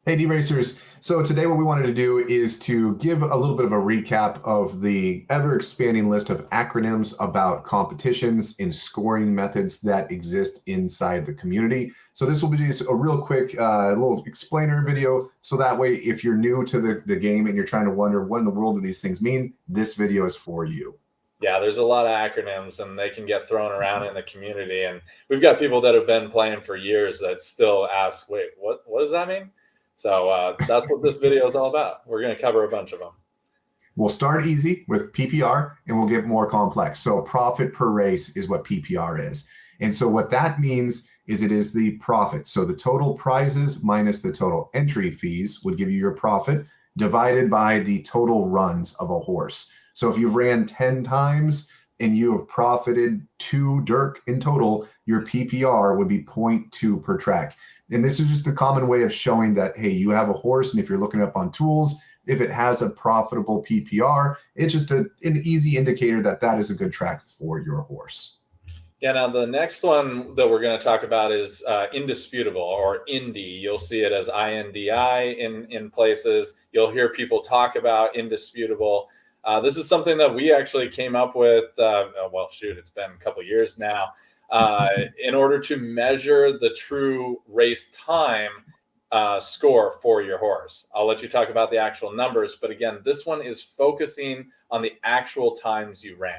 Hey, D-Racers. So today what we wanted to do is to give a little bit of a recap of the ever-expanding list of acronyms about competitions and scoring methods that exist inside the community. So this will be just a real quick little explainer video. So that way, if you're new to the game and you're trying to wonder what in the world do these things mean, this video is for you. Yeah, there's a lot of acronyms and they can get thrown around in the community. And we've got people that have been playing for years that still ask, wait, what does that mean? So that's what this video is all about. We're going to cover a bunch of them. We'll start easy with PPR and we'll get more complex. So profit per race is what PPR is. And so what that means is it is the profit. So the total prizes minus the total entry fees would give you your profit divided by the total runs of a horse. So if you've ran 10 times and you have profited 2 Dirk in total, your PPR would be 0.2 per track. And this is just a common way of showing that, hey, you have a horse, and if you're looking up on tools, if it has a profitable PPR, it's just an easy indicator that that is a good track for your horse. Yeah, now the next one that we're going to talk about is indisputable, or Indy. You'll see it as INDI in places. You'll hear people talk about indisputable. This is something that we actually came up with, well, shoot, it's been a couple years now, in order to measure the true race time score for your horse. I'll let you talk about the actual numbers, but again, this one is focusing on the actual times you ran.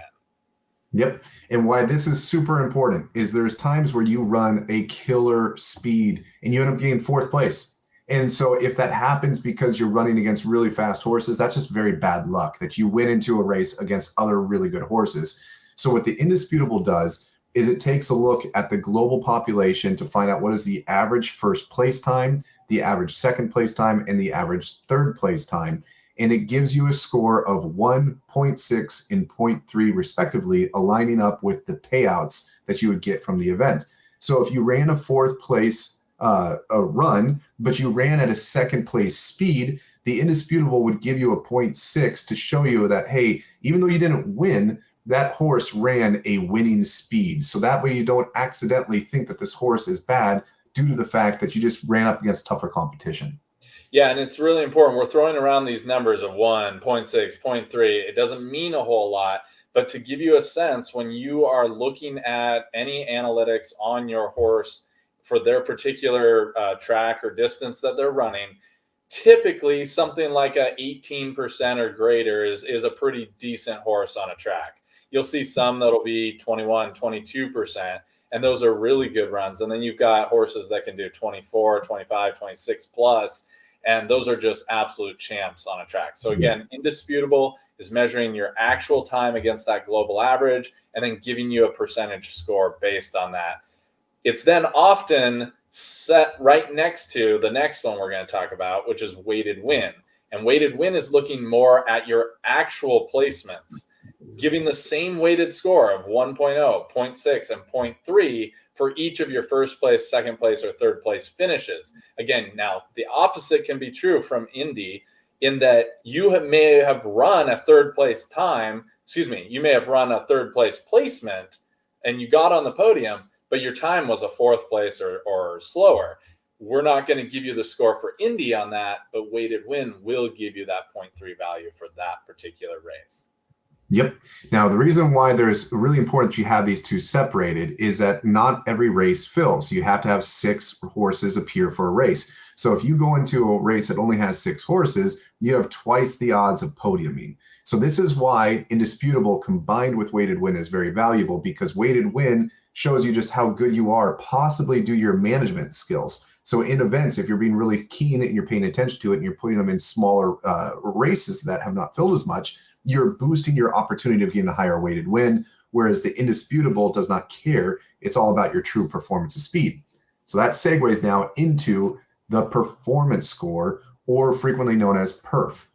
Yep. And why this is super important is there's times where you run a killer speed and you end up getting 4th place. And so if that happens because you're running against really fast horses, that's just very bad luck that you went into a race against other really good horses. So what the indisputable does is it takes a look at the global population to find out what is the average first place time, the average second place time, and the average third place time. And it gives you a score of 1.6 and 0.3 respectively, aligning up with the payouts that you would get from the event. So if you ran a 4th place a run, but you ran at a 2nd place speed, the indisputable would give you a 0.6 to show you that, hey, even though you didn't win, that horse ran a winning speed. So that way you don't accidentally think that this horse is bad due to the fact that you just ran up against tougher competition. Yeah, and it's really important. We're throwing around these numbers of 1, 0.6, 0.3. It doesn't mean a whole lot, but to give you a sense, when you are looking at any analytics on your horse for their particular track or distance that they're running, typically something like a 18% or greater is a pretty decent horse on a track. You'll see some that'll be 21, 22%, and those are really good runs. And then you've got horses that can do 24, 25, 26 plus, and those are just absolute champs on a track. So again, indisputable is measuring your actual time against that global average and then giving you a percentage score based on that. It's then often set right next to the next one we're going to talk about, which is weighted win. And weighted win is looking more at your actual placements, giving the same weighted score of 1.0, 0.6, and 0.3 for each of your first place, second place, or third place finishes. Again, now the opposite can be true from Indy in that may have run a third place time. Excuse me, you may have run a third place placement and you got on the podium, but your time was a 4th place or slower. We're not going to give you the score for Indy on that, but weighted win will give you that 0.3 value for that particular race. Yep. Now, the reason why there's really important that you have these two separated is that not every race fills. You have to have 6 horses appear for a race. So if you go into a race that only has 6 horses, you have twice the odds of podiuming. So this is why indisputable combined with weighted win is very valuable, because weighted win shows you just how good you are, possibly due to your management skills. So in events, if you're being really keen and you're paying attention to it and you're putting them in smaller races that have not filled as much, you're boosting your opportunity of getting a higher weighted win, whereas the indisputable does not care. It's all about your true performance of speed. So that segues now into the performance score, or frequently known as perf.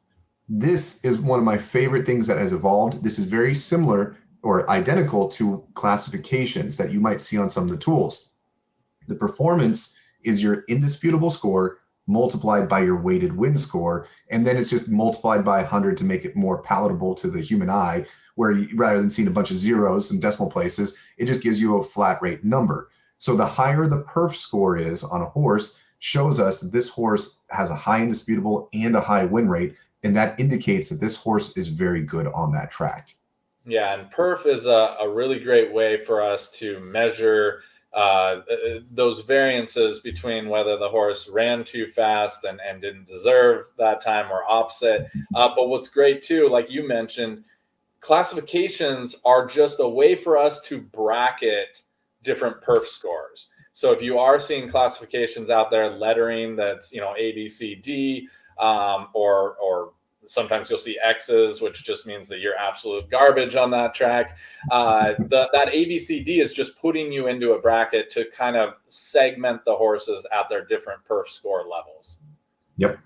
This is one of my favorite things that has evolved. This is very similar or identical to classifications that you might see on some of the tools. The performance is your indisputable score multiplied by your weighted win score, and then it's just multiplied by 100 to make it more palatable to the human eye, where rather than seeing a bunch of zeros and decimal places, it just gives you a flat rate number. So the higher the perf score is on a horse, shows us that this horse has a high indisputable and a high win rate, and that indicates that this horse is very good on that track. Yeah, and perf is a really great way for us to measure those variances between whether the horse ran too fast and didn't deserve that time or opposite. But what's great too, like you mentioned, classifications are just a way for us to bracket different perf scores. So if you are seeing classifications out there, lettering that's A, B, C, D, or sometimes you'll see X's, which just means that you're absolute garbage on that track. That A, B, C, D is just putting you into a bracket to kind of segment the horses at their different perf score levels. Yep.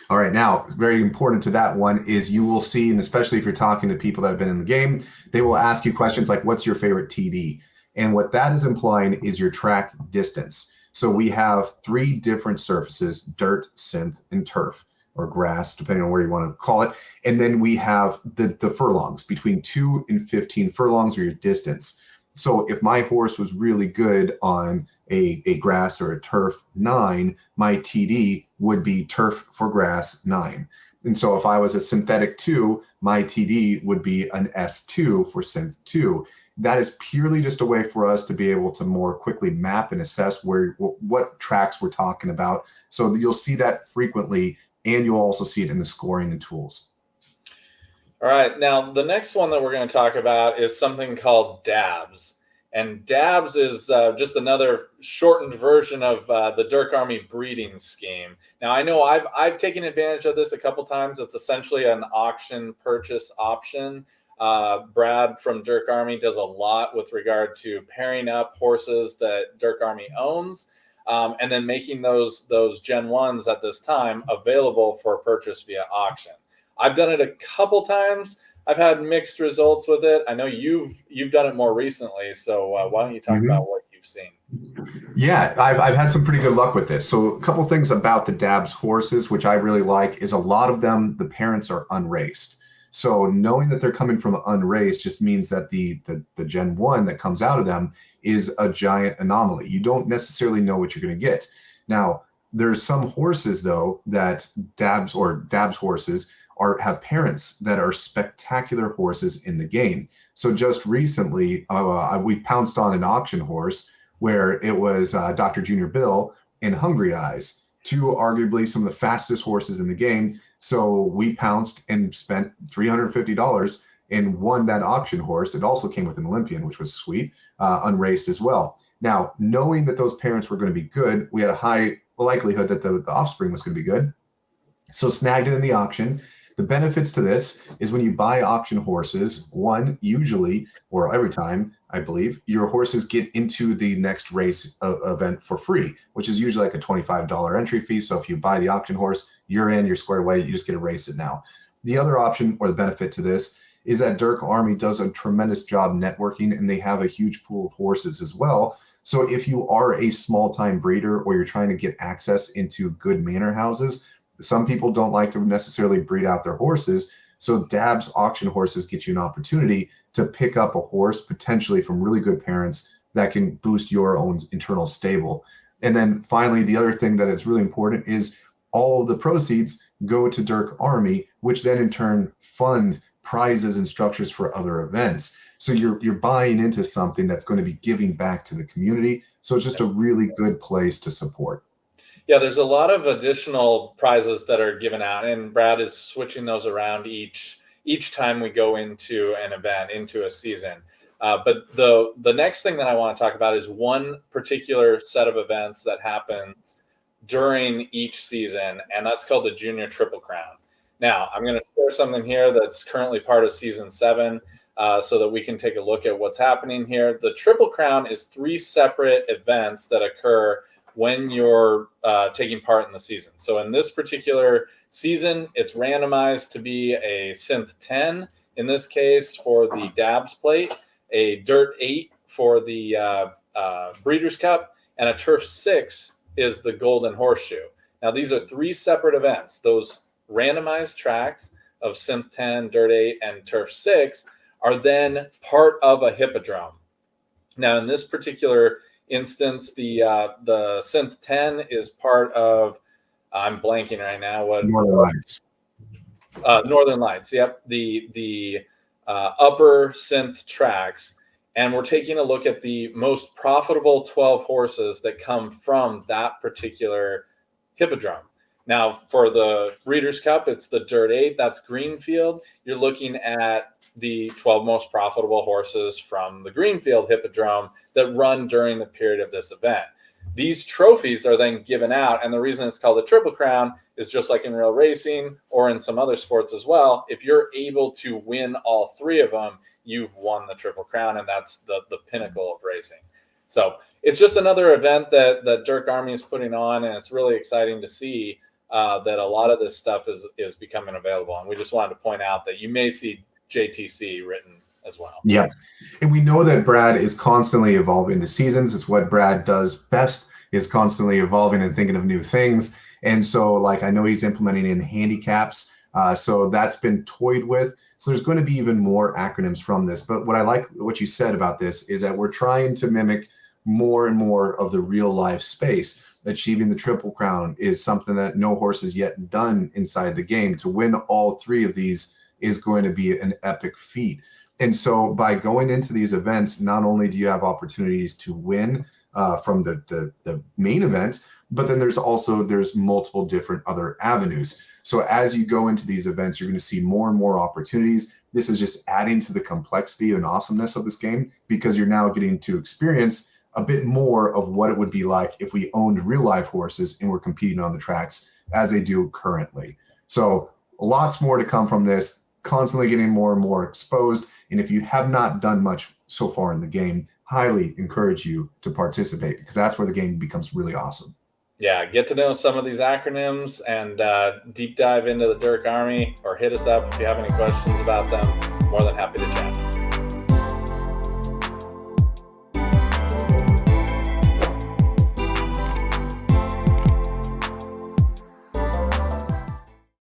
All right, now, very important to that one is you will see, and especially if you're talking to people that have been in the game, they will ask you questions like, what's your favorite TD? And what that is implying is your track distance. So we have 3 different surfaces: dirt, synth, and turf, or grass, depending on where you want to call it. And then we have the furlongs. Between 2 and 15 furlongs are your distance. So if my horse was really good on a grass or a turf 9, my TD would be turf for grass 9. And so if I was a synthetic 2, my TD would be an S2 for synth 2. That is purely just a way for us to be able to more quickly map and assess what tracks we're talking about. So you'll see that frequently, and you'll also see it in the scoring and tools. All right. Now, the next one that we're going to talk about is something called DABS. And DABS is just another shortened version of the Dirk Army breeding scheme. Now, I know I've taken advantage of this a couple times. It's essentially an auction purchase option. Brad from Dirk Army does a lot with regard to pairing up horses that Dirk Army owns, and then making those Gen 1s at this time available for purchase via auction. I've done it a couple times. I've had mixed results with it. I know you've done it more recently, so why don't you talk about what you've seen? Yeah, I've had some pretty good luck with this. So a couple things about the DABS horses, which I really like, is a lot of them, the parents are unraced. So knowing that they're coming from unraced just means that the Gen 1 that comes out of them is a giant anomaly. You don't necessarily know what you're going to get. Now, there's some horses, though, that DABS horses have parents that are spectacular horses in the game. So just recently, we pounced on an auction horse where it was Dr. Junior Bill and Hungry Eyes, 2 arguably some of the fastest horses in the game. So we pounced and spent $350 and won that auction horse. It also came with an Olympian, which was sweet, unraced as well. Now, knowing that those parents were going to be good, we had a high likelihood that the offspring was going to be good. So snagged it in the auction. The benefits to this is when you buy auction horses, one, usually, or every time, I believe, your horses get into the next race event for free, which is usually like a $25 entry fee. So if you buy the auction horse, you're in, you're squared away, you just get to race it now. The other option or the benefit to this is that Dirk Army does a tremendous job networking, and they have a huge pool of horses as well. So if you are a small-time breeder or you're trying to get access into good manor houses, some people don't like to necessarily breed out their horses. So DABS auction horses get you an opportunity to pick up a horse potentially from really good parents that can boost your own internal stable. And then finally, the other thing that is really important is all of the proceeds go to Dirk Army, which then in turn fund prizes and structures for other events. So you're buying into something that's going to be giving back to the community. So it's just a really good place to support. Yeah, there's a lot of additional prizes that are given out, and Brad is switching those around each time we go into an event, into a season. But the next thing that I want to talk about is one particular set of events that happens during each season, and that's called the Junior Triple Crown. Now, I'm going to share something here that's currently part of Season 7, so that we can take a look at what's happening here. The Triple Crown is 3 separate events that occur when you're taking part in the season. So in this particular season, it's randomized to be a Synth 10, in this case for the DABS plate, a Dirt 8 for the Breeders' Cup, and a Turf 6 is the Golden Horseshoe. Now, these are 3 separate events. Those randomized tracks of Synth 10, Dirt 8, and Turf 6 are then part of a hippodrome. Now, in this particular instance, the Synth 10 is part of, I'm blanking right now. Northern Lights. Northern Lights. Yep, the upper Synth tracks, and we're taking a look at the most profitable 12 horses that come from that particular hippodrome. Now, for the Breeders' Cup, it's the Dirt 8. That's Greenfield. You're looking at the 12 most profitable horses from the Greenfield Hippodrome that run during the period of this event. These trophies are then given out, and the reason it's called the Triple Crown is just like in real racing or in some other sports as well. If you're able to win all three of them, you've won the Triple Crown, and that's the pinnacle of racing. So it's just another event that Dirk Army is putting on, and it's really exciting to see that a lot of this stuff is becoming available. And we just wanted to point out that you may see JTC written as well. Yeah. And we know that Brad is constantly evolving the seasons. It's what Brad does best, is constantly evolving and thinking of new things. And so, like, I know he's implementing in handicaps. So that's been toyed with. So there's going to be even more acronyms from this. But what I like what you said about this is that we're trying to mimic more and more of the real life space. Achieving the Triple Crown is something that no horse has yet done inside the game. To win all three of these is going to be an epic feat. And so by going into these events, not only do you have opportunities to win from the main event, but then there's multiple different other avenues. So as you go into these events, you're going to see more and more opportunities. This is just adding to the complexity and awesomeness of this game, because you're now getting to experience a bit more of what it would be like if we owned real life horses and were competing on the tracks as they do currently. So lots more to come from this, constantly getting more and more exposed. And if you have not done much so far in the game, highly encourage you to participate, because that's where the game becomes really awesome. Yeah, get to know some of these acronyms and deep dive into the Dirk Army, or hit us up if you have any questions about them. More than happy to chat.